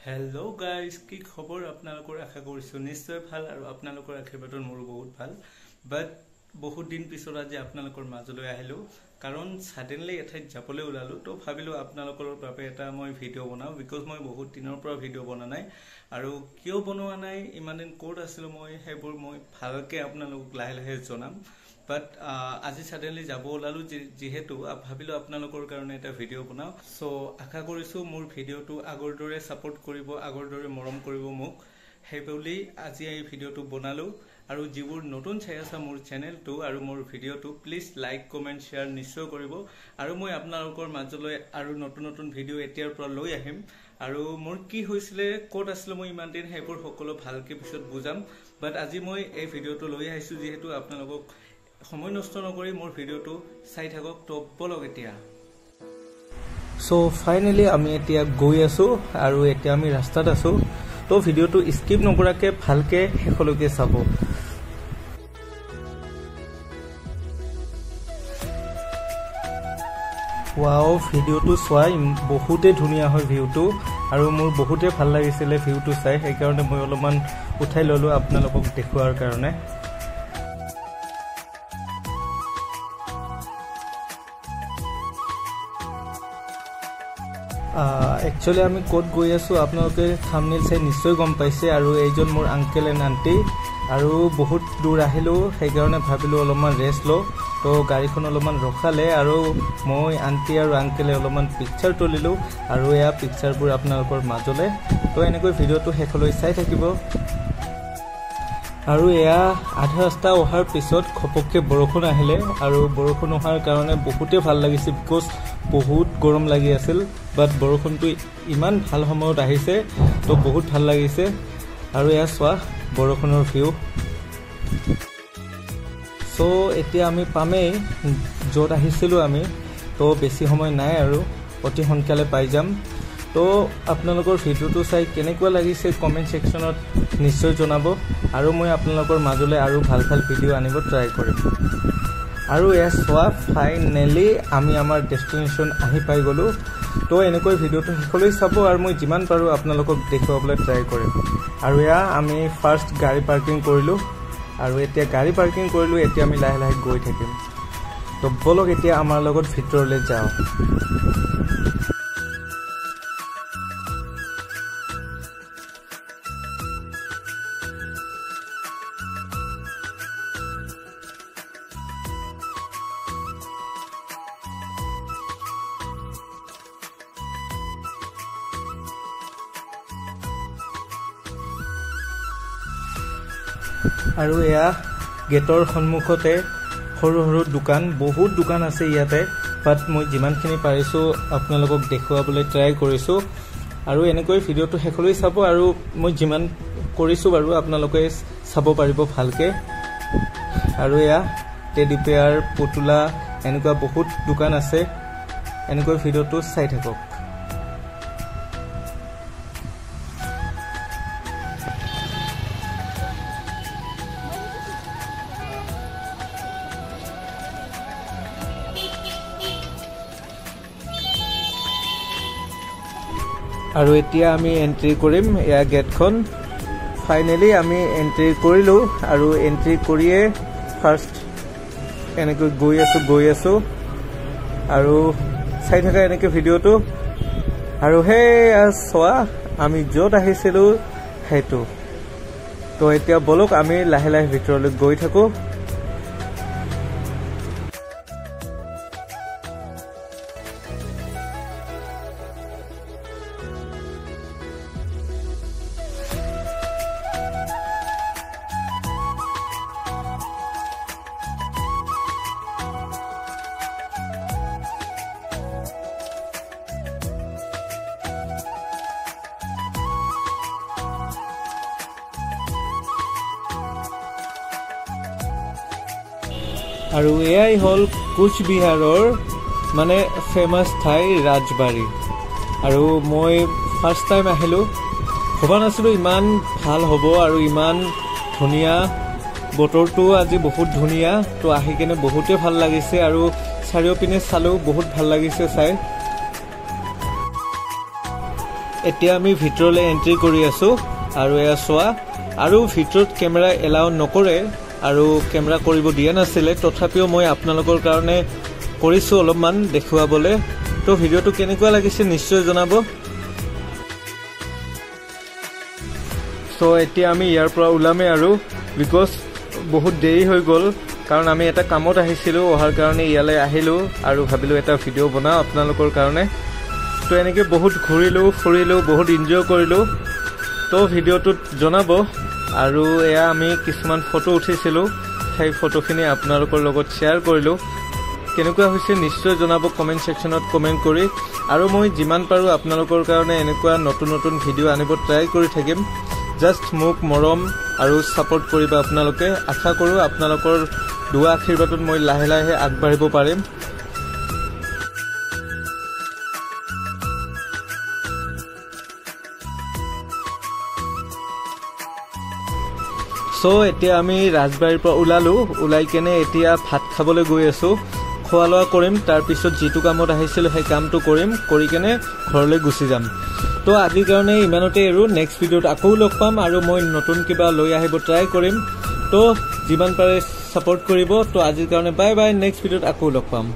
hello guys की खबर आपनालोकर आशा करिसु निश्चय ভাল আৰু आपनालोकर आशीर्वादত मोर बहुत ভাল बात बहुत दिन पिছত आज आपनालोकर মাজলৈ আহিলো कारण सडनली এঠাইত যাবলৈ ওলালো তো ভাবিলো आपनालोকৰ বাবে এটা মই ভিডিও বনাও বিকজ মই বহুত দিনৰ পৰা ভিডিও বনা নাই আৰু কিয় বনোৱা নাই ইমান দিন কোড আছিল মই হেবোৰ মই ভালকে आपनालोকক লাহে লাহে জনাম But আজি suddenly যাব ওলালো যেহেতু ভাবিলো আপোনালোকৰ কাৰণে এটা ভিডিও বনাও সো আশা কৰিছো মোৰ ভিডিওটো আগৰ দৰে সাপোৰ্ট কৰিব আগৰ দৰে মৰম কৰিব মোক হেবলি আজি এই ভিডিওটো বনালো আৰু যিবোৰ নতুন চাই আছে মোৰ চেনেলটো আৰু মোৰ ভিডিওটো প্লিজ লাইক কমেন্ট শেয়াৰ নিশ্চয় কৰিব আৰু মই আপোনালোকৰ মাজলৈ আৰু নতুন নতুন ভিডিও এতিয়াৰ পৰা লৈ আহিম আৰু মোৰ কি হৈছিলে কোড আছিল মই ইমান দিন হেবোৰ সকলো ভালকে পিছত বুজাম বাট আজি মই এই ভিডিওটো লৈ আহিছো যেহেতু আপোনালোকক সময় নষ্ট নকৰি মোৰ ভিডিওটো চাই থাকক তো বলক এতিয়া সো ফাইনালি আমি এতিয়া গৈ আছো আৰু এতিয়া আমি ৰাস্তাত আছো তো ভিডিওটো স্কিপ নকৰাকে ভালকে হেখলৈকে চাব ওয়াও ভিডিওটো চাই বহুতে ধুনিয়া হয় ভিউটো আৰু মোৰ বহুতে ভাল লাগিছিল ভিউটো চাই সেই কাৰণে মই অলপমান উঠাই ললো আপোনালোকক দেখুৱাৰ কাৰণে Actually আমি কোড গৈ আছো আপোনালোকে থাম্বনেল চাই নিশ্চয় গম পাইছে আৰু এইজন মোৰ আঙ্কেল এণ্ড আন্টি আৰু বহুত দূৰ আহিলো সেই কাৰণে ভাবিলো অলপমান ৰেষ্ট ল তো গাড়ীখন অলপমান ৰখালে আৰু মই আন্টি আৰু আঙ্কেলে অলপমান পিকচাৰ তুলিলো আৰু এয়া পিকচাৰবোৰ আপোনালোকৰ মাজলে তো এনেকৈ ভিডিওটো হেখলৈ চাই থাকিব আৰু এয়া আধা ৰাস্তা অহাৰ পিছত খপককে বৰষুণ আহিলে আৰু বৰষুণ অহাৰ কাৰণে বহুতে ভাল লাগিছে বিকজ বহুত গৰম লাগি আছিল বাট বৰষুণটো ইমান ভাল সময়ত আহিছে তো বহুত ভাল লাগিছে আৰু এয়া সোৱা বৰষুণৰ ভিউ সো এতিয়া আমি পামে যত আহিছিল আমি তো বেছি সময় নাই আৰু অতি সোনকালে পাই যাম তো আপোনালোকৰ ভিডিওটো চাই কেনেকুৱা লাগিছে কমেন্ট সেকশনত নিশ্চয় জনাব আৰু মই আপোনালোকৰ মাজলৈ আৰু ভাল ভাল ভিডিও আনিব ট্ৰাই কৰিম আৰু এয়া সোৱা ফাইনালি আমি আমাৰ ডেষ্টিনেশ্যন আহি পাই গলো তো এনেকৈ ভিডিওটো হেখলৈ চাব আৰু মই যিমান পাৰো আপোনালোকক দেখুৱাবলৈ ট্ৰাই কৰিম আৰু এয়া আমি ফাৰ্স্ট গাড়ী পাৰ্কিং কৰিলো আৰু এতিয়া গাড়ী পাৰ্কিং কৰিলো এতিয়া আমি লাহে লাহে গৈ থাকিম তো বলক এতিয়া আমাৰ লগত ভিতৰলৈ যাও আৰু এয়া গেটৰ সন্মুখতে সৰু সৰু দোকান বহুত দোকান আছে ইয়াতে বাট মই যিমানখিনি পাৰিছো আপোনালোকক দেখুৱাবলৈ ট্ৰাই কৰিছো আৰু এনেকৈ ভিডিওটো হেখলৈ চাব আৰু মই যিমান কৰিছো বাৰু আপোনালোকে চাব পাৰিব ভালকে আৰু এয়া টেডি পেয়াৰ পুতুলা এনেকুৱা বহুত দোকান আছে এনেকৈ ভিডিওটো চাই থাকক আৰু এতিয়া আমি এন্ট্ৰি কৰিম এয়া গেটখন ফাইনালি আমি এন্ট্ৰি কৰিলো আৰু এন্ট্ৰি কৰিয়ে ফাৰ্স্ট এনেকৈ গৈ আছো আৰু চাই থাকা এনেকৈ ভিডিওটো আৰু হে সোৱা আমি যত আহিছিলো হেতু তো এতিয়া বলক আমি লাহে লাহে ভিতৰলৈ গৈ থাকো আৰু এয়াই হল কোচবিহাৰৰ মানে ফেমাস ঠাই ৰাজবাৰী আৰু মই ফাৰ্স্ট টাইম আহিলো ভবা নাছিলো ইমান ভাল হ'ব আৰু ইমান ধুনিয়া বতৰটো আজি বহুত ধুনিয়া তো আহি কেনে বহুতে ভাল লাগিছে আৰু চাৰিওপিনে চালো বহুত ভাল লাগিছে চাই এতিয়া আমি ভিতৰলৈ এন্ট্ৰি কৰি আছো আৰু এয়া চোৱা আৰু ভিতৰত কেমেৰা এলাউ নকৰে আৰু কেমেৰা কৰিব দিয়া নাছিলে তথাপিও মই আপোনালোকৰ কাৰণে কৰিছো অলপমান দেখুৱাবলৈ তো ভিডিওটো কেনেকুৱা লাগিছে নিশ্চয় জনাব সো এতিয়া আমি ইয়াৰ পৰা ওলামে আৰু বিকজ বহুত দেৰি হৈ গ'ল কাৰণ আমি এটা কামত আহিছিলো অহাৰ কাৰণে ইয়ালৈ আহিলো আৰু ভাবিলো এটা ভিডিও বনাও আপোনালোকৰ কাৰণে তো এনেকৈ বহুত ঘূৰিলো ফুৰিলো বহুত এনজয় কৰিলো তো ভিডিওটোত জনাব আৰু এয়া আমি কিছুমান ফটো উঠিছিলো সেই ফটোখিনি আপোনালোকৰ লগত শ্বেয়াৰ কৰিলো কেনেকুৱা হৈছে নিশ্চয় জনাব কমেন্ট সেকশনত কমেন্ট কৰি আৰু মই যিমান পাৰো আপোনালোকৰ কাৰণে এনেকুৱা নতুন নতুন ভিডিও আনিব ট্ৰাই কৰি থাকিম জাস্ট মোক মৰম আৰু সাপোৰ্ট কৰিবা আপোনালোকে আশা কৰো আপোনালোকৰ দুৱা আশীৰ্বাদত মই লাহে লাহে আগবাঢ়িব পাৰিম সো এতিয়া আমি ৰাজবাৰীৰ পৰা ওলাই কেনে এতিয়া ভাত খাবলৈ গৈ আছো খোৱা লোৱা কৰিম তাৰ পিছত যেটো কামত আহিছিল সেই কামটো কৰিম কৰি কেনে ঘৰলৈ গুচি যাম তো আজিৰ কাৰণে ইমানতে আৰু নেক্সট ভিডিওত আকৌ লগ পাম আৰু মই নতুন কিবা লৈ আহিব ট্ৰাই কৰিম তো যিমান পাৰে সাপোৰ্ট কৰিব তো আজিৰ কাৰণে বাই বাই নেক্সট ভিডিওত আকৌ লগ পাম